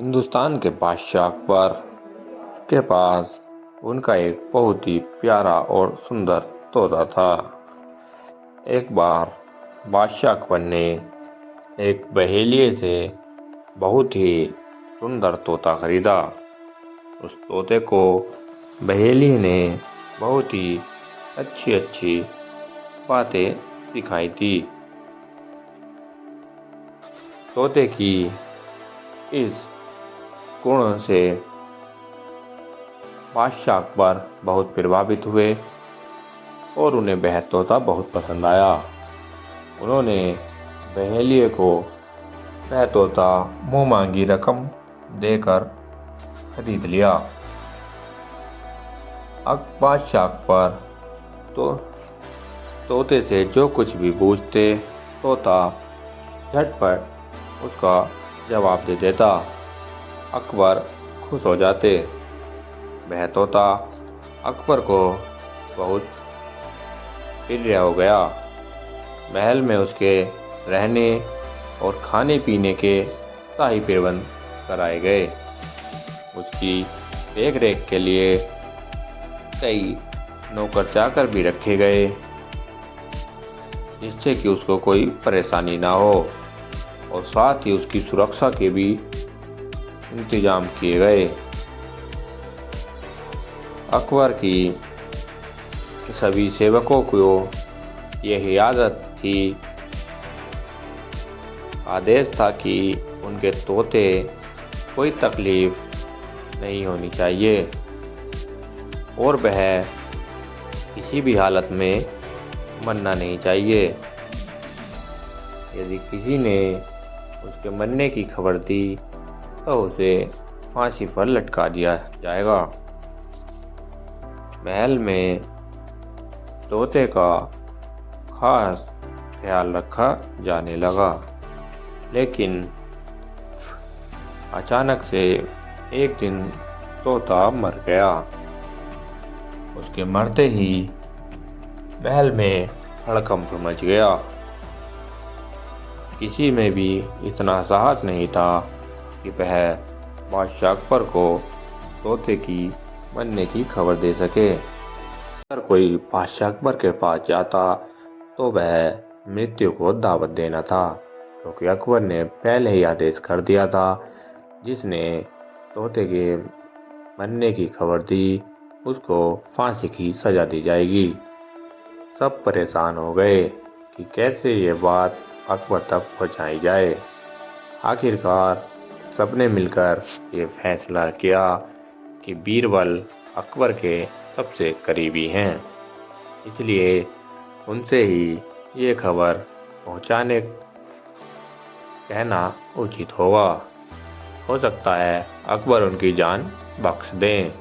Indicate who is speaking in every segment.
Speaker 1: हिंदुस्तान के बादशाह अकबर के पास उनका एक बहुत ही प्यारा और सुंदर तोता था। एक बार बादशाह अकबर ने एक बहेलिए से बहुत ही सुंदर तोता खरीदा। उस तोते को बहेलिए ने बहुत ही अच्छी अच्छी बातें सिखाई थी। तोते की इस गुण से बादशाह अकबर बहुत प्रभावित हुए और उन्हें वह तोता बहुत पसंद आया। उन्होंने बहेलिए को वह तोता मुँह मांगी रकम देकर खरीद लिया। अब बादशाह अकबर तो तोते से जो कुछ भी पूछते, तोता झटपट उसका जवाब दे देता। अकबर खुश हो जाते। वह तोता अकबर को बहुत प्रिय हो गया। महल में उसके रहने और खाने पीने के शाही प्रबंध कराए गए। उसकी देख रेख के लिए कई नौकर चाकर भी रखे गए, जिससे कि उसको कोई परेशानी ना हो, और साथ ही उसकी सुरक्षा के भी इंतजाम किए गए। अकबर की सभी सेवकों को यही आदत थी, आदेश था कि उनके तोते कोई तकलीफ नहीं होनी चाहिए और वह किसी भी हालत में मरना नहीं चाहिए। यदि किसी ने उसके मरने की खबर दी तो उसे फांसी पर लटका दिया जाएगा। महल में तोते का खास ख्याल रखा जाने लगा, लेकिन अचानक से एक दिन तोता मर गया। उसके मरते ही महल में हड़कंप मच गया। किसी में भी इतना साहस नहीं था कि वह बादशाह अकबर को तोते की मरने की खबर दे सके। अगर कोई बादशाह अकबर के पास जाता तो वह मृत्यु को दावत देना था, क्योंकि अकबर ने पहले ही आदेश कर दिया था, जिसने तोते के मरने की खबर दी उसको फांसी की सजा दी जाएगी। सब परेशान हो गए कि कैसे ये बात अकबर तक पहुंचाई जाए। आखिरकार सबने मिलकर ये फैसला किया कि बीरबल अकबर के सबसे करीबी हैं, इसलिए उनसे ही ये खबर पहुंचाने कहना उचित होगा। हो सकता है अकबर उनकी जान बख्श दें।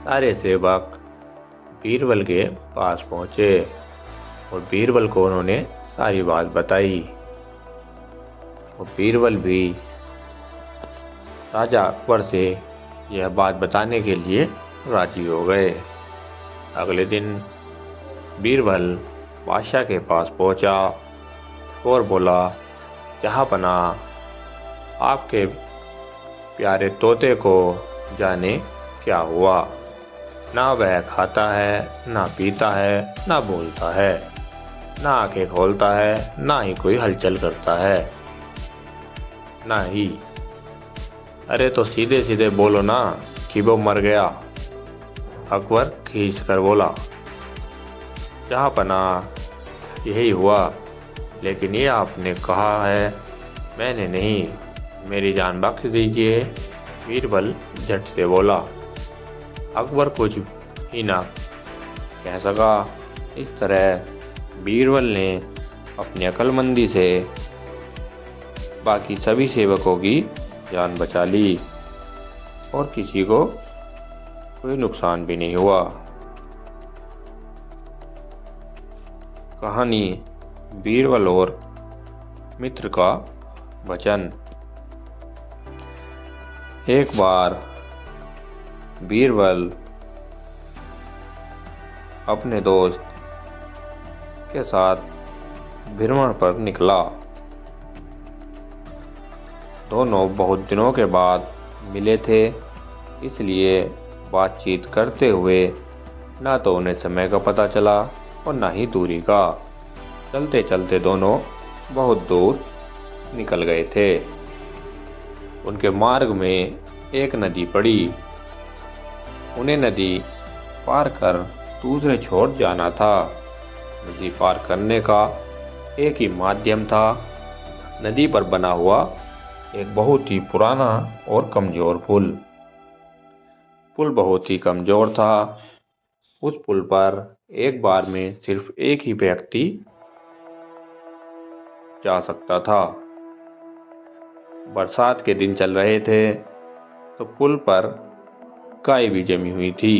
Speaker 1: सारे सेवक बीरबल के पास पहुंचे और बीरबल को उन्होंने सारी बात बताई। और बीरबल भी राजा अकबर से यह बात बताने के लिए राजी हो गए। अगले दिन बीरबल बादशाह के पास पहुंचा और बोला, जहाँपनाह, आपके प्यारे तोते को जाने क्या हुआ। ना वह खाता है, ना पीता है, ना बोलता है, ना आंखें खोलता है, ना ही कोई हलचल करता है, ना ही। अरे तो सीधे सीधे बोलो ना कि वो मर गया। अकबर खींच कर बोला, जहाँपनाह, यही हुआ, लेकिन ये आपने कहा है, मैंने नहीं। मेरी जान बख्श दीजिए। बीरबल झट से बोला। अकबर कुछ ही ना कह सका। इस तरह बीरबल ने अपनी अक्लमंदी से बाकी सभी सेवकों की जान बचा ली और किसी को कोई नुकसान भी नहीं हुआ। कहानी बीरबल और मित्र का वचन। एक बार बीरबल अपने दोस्त के साथ भ्रमण पर निकला। दोनों बहुत दिनों के बाद मिले थे, इसलिए बातचीत करते हुए ना तो उन्हें समय का पता चला और ना ही दूरी का। चलते चलते दोनों बहुत दूर निकल गए थे। उनके मार्ग में एक नदी पड़ी। उन्हें नदी पार कर दूसरे छोर जाना था। नदी पार करने का एक ही माध्यम था, नदी पर बना हुआ एक बहुत ही पुराना और कमजोर पुल। पुल बहुत ही कमजोर था। उस पुल पर एक बार में सिर्फ एक ही व्यक्ति जा सकता था। बरसात के दिन चल रहे थे तो पुल पर काई भी जमी हुई थी,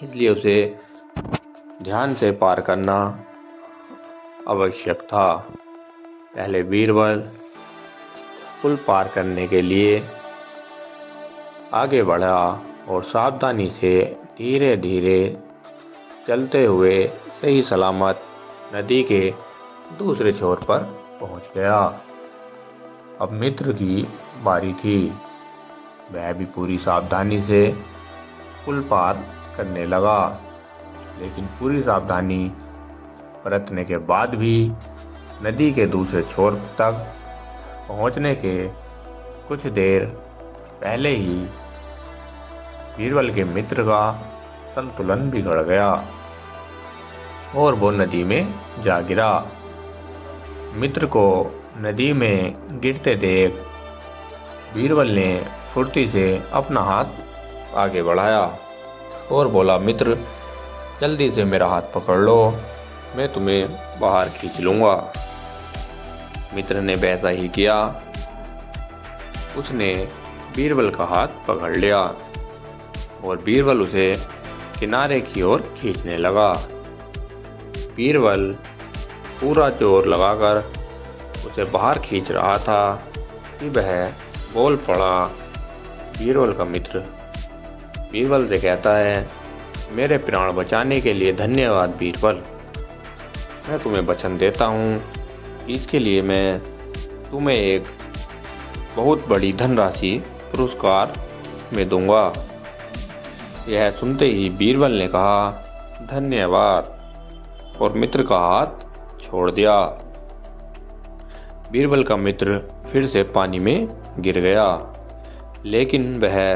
Speaker 1: इसलिए उसे ध्यान से पार करना आवश्यक था। पहले बीरबल पुल पार करने के लिए आगे बढ़ा और सावधानी से धीरे धीरे चलते हुए सही सलामत नदी के दूसरे छोर पर पहुंच गया। अब मित्र की बारी थी। वह भी पूरी सावधानी से पुल पार करने लगा, लेकिन पूरी सावधानी बरतने के बाद भी नदी के दूसरे छोर तक पहुंचने के कुछ देर पहले ही बीरबल के मित्र का संतुलन बिगड़ गया और वो नदी में जा गिरा। मित्र को नदी में गिरते देख बीरबल ने फुर्ती से अपना हाथ आगे बढ़ाया और बोला, मित्र जल्दी से मेरा हाथ पकड़ लो, मैं तुम्हें बाहर खींच लूँगा। मित्र ने वैसा ही किया। उसने बीरबल का हाथ पकड़ लिया और बीरबल उसे किनारे की ओर खींचने लगा। बीरबल पूरा जोर लगाकर उसे बाहर खींच रहा था कि वह बोल पड़ा। बीरबल का मित्र बीरबल से कहता है, मेरे प्राण बचाने के लिए धन्यवाद बीरबल। मैं तुम्हें वचन देता हूँ, इसके लिए मैं तुम्हें एक बहुत बड़ी धनराशि पुरस्कार में दूंगा। यह सुनते ही बीरबल ने कहा, धन्यवाद, और मित्र का हाथ छोड़ दिया। बीरबल का मित्र फिर से पानी में गिर गया, लेकिन वह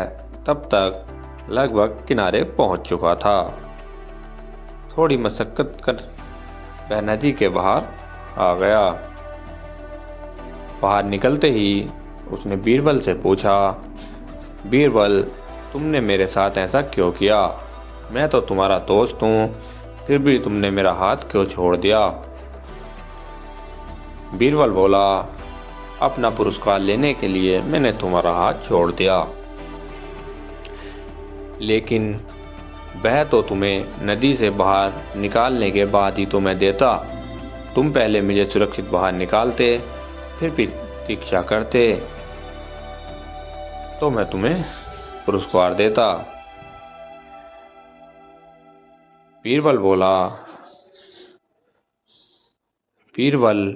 Speaker 1: तब तक लगभग किनारे पहुंच चुका था। थोड़ी मशक्कत कर वह नदी के बाहर आ गया। बाहर निकलते ही उसने बीरबल से पूछा, बीरबल तुमने मेरे साथ ऐसा क्यों किया? मैं तो तुम्हारा दोस्त हूँ, फिर भी तुमने मेरा हाथ क्यों छोड़ दिया? बीरबल बोला, अपना पुरस्कार लेने के लिए मैंने तुम्हारा हाथ छोड़ दिया, लेकिन वह तो तुम्हें नदी से बाहर निकालने के बाद ही तो मैं देता। तुम पहले मुझे सुरक्षित बाहर निकालते, फिर भी प्रतीक्षा करते तो मैं तुम्हें पुरस्कार देता। बीरबल बोला, बीरबल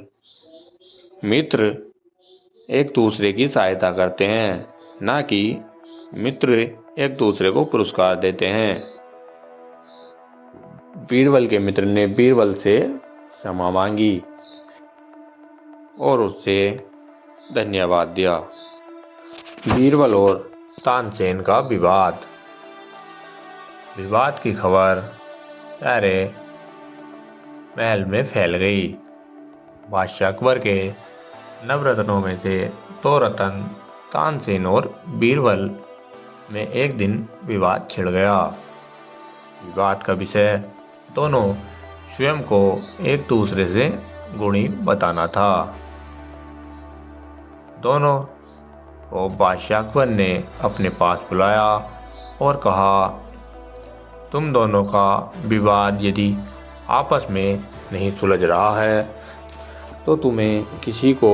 Speaker 1: मित्र एक दूसरे की सहायता करते हैं, ना कि मित्र एक दूसरे को पुरस्कार देते हैं। बीरबल के मित्र ने बीरबल से क्षमा मांगी और उससे धन्यवाद दिया। बीरबल और तानसेन का विवाद। विवाद की खबर सारे महल में फैल गई। बादशाह अकबर के नवरत्नों में से 2 रत्न तानसेन और बीरबल में एक दिन विवाद छिड़ गया। विवाद का विषय दोनों स्वयं को एक दूसरे से गुणी बताना था। दोनों को बादशाह अकबर ने अपने पास बुलाया और कहा, तुम दोनों का विवाद यदि आपस में नहीं सुलझ रहा है तो तुम्हें किसी को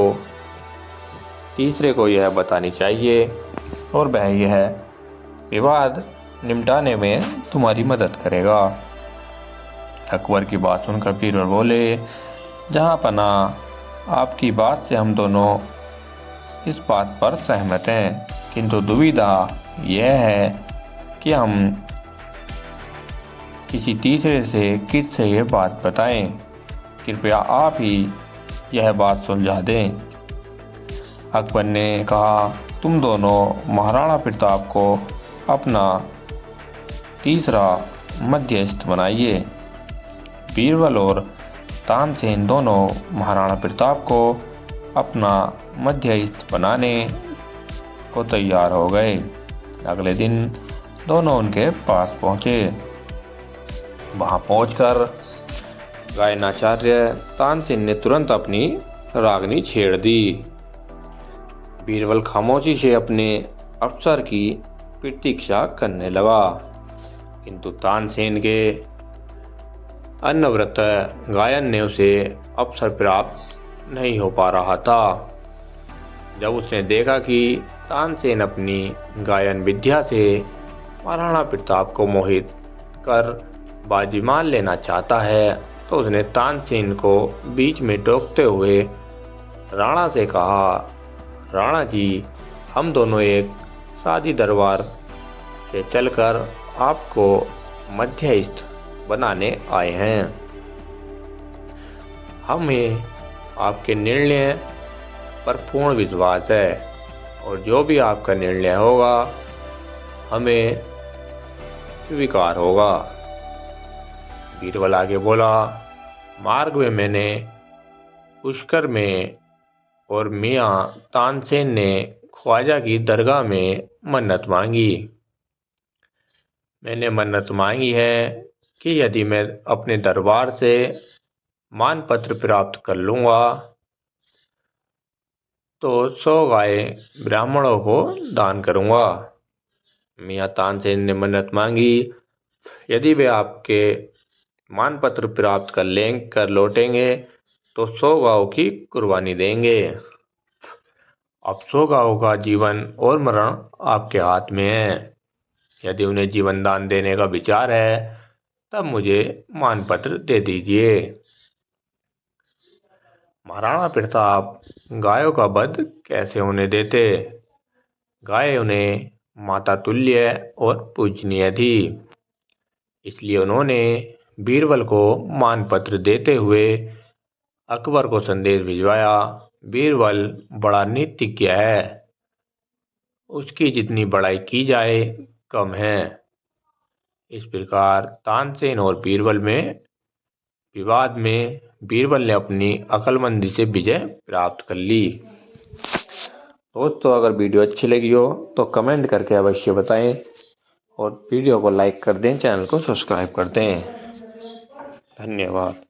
Speaker 1: तीसरे को यह बतानी चाहिए और वह यह विवाद निपटाने में तुम्हारी मदद करेगा। अकबर की बात सुनकर बीरबल बोले, जहाँ पना आपकी बात से हम दोनों इस बात पर सहमत हैं, किंतु दुविधा यह है कि हम किसी तीसरे से किससे ये बात बताएं। कृपया आप ही यह बात सुलझा दें। अकबर ने कहा, तुम दोनों महाराणा प्रताप को अपना तीसरा मध्यस्थ बनाइए। बीरबल और तानसेन दोनों महाराणा प्रताप को अपना मध्यस्थ बनाने को तैयार हो गए। अगले दिन दोनों उनके पास पहुंचे। वहां पहुंचकर गायनाचार्य तानसेन ने तुरंत अपनी रागनी छेड़ दी। बीरबल खामोशी से अपने अवसर की प्रतीक्षा करने लगा, किंतु तानसेन के अनवरत गायन ने उसे अवसर प्राप्त नहीं हो पा रहा था। जब उसने देखा कि तानसेन अपनी गायन विद्या से महाराणा प्रताप को मोहित कर बाजी मान लेना चाहता है, तो उसने तानसेन को बीच में टोकते हुए राणा से कहा, राणा जी, हम दोनों एक शादी दरबार से चलकर आपको मध्यस्थ बनाने आए हैं। हमें आपके निर्णय पर पूर्ण विश्वास है और जो भी आपका निर्णय होगा हमें स्वीकार होगा। बीरबल आगे बोला, मार्ग में मैंने पुष्कर में और मियाँ तानसेन ने ख्वाजा की दरगाह में मन्नत मांगी। मैंने मन्नत मांगी है कि यदि मैं अपने दरबार से मानपत्र प्राप्त कर लूँगा तो 100 गाय ब्राह्मणों को दान करूँगा। मियाँ तानसेन ने मन्नत मांगी, यदि वे आपके मानपत्र प्राप्त कर लौटेंगे तो 100 गायों की कुर्बानी देंगे। अब 100 गायों का जीवन और मरण आपके हाथ में है। यदि उन्हें जीवन दान देने का विचार है तब मुझे मानपत्र दे दीजिए। महाराणा प्रताप गायों का वध कैसे होने देते? गाय उन्हें माता तुल्य और पूजनीय थी, इसलिए उन्होंने बीरबल को मानपत्र देते हुए अकबर को संदेश भिजवाया। बीरबल बड़ा नीतिज्ञ है, उसकी जितनी बड़ाई की जाए कम है। इस प्रकार तानसेन और बीरबल में विवाद में बीरबल ने अपनी अक्लमंदी से विजय प्राप्त कर ली। दोस्तों, अगर वीडियो अच्छी लगी हो तो कमेंट करके अवश्य बताएं और वीडियो को लाइक कर दें, चैनल को सब्सक्राइब कर दें। धन्यवाद।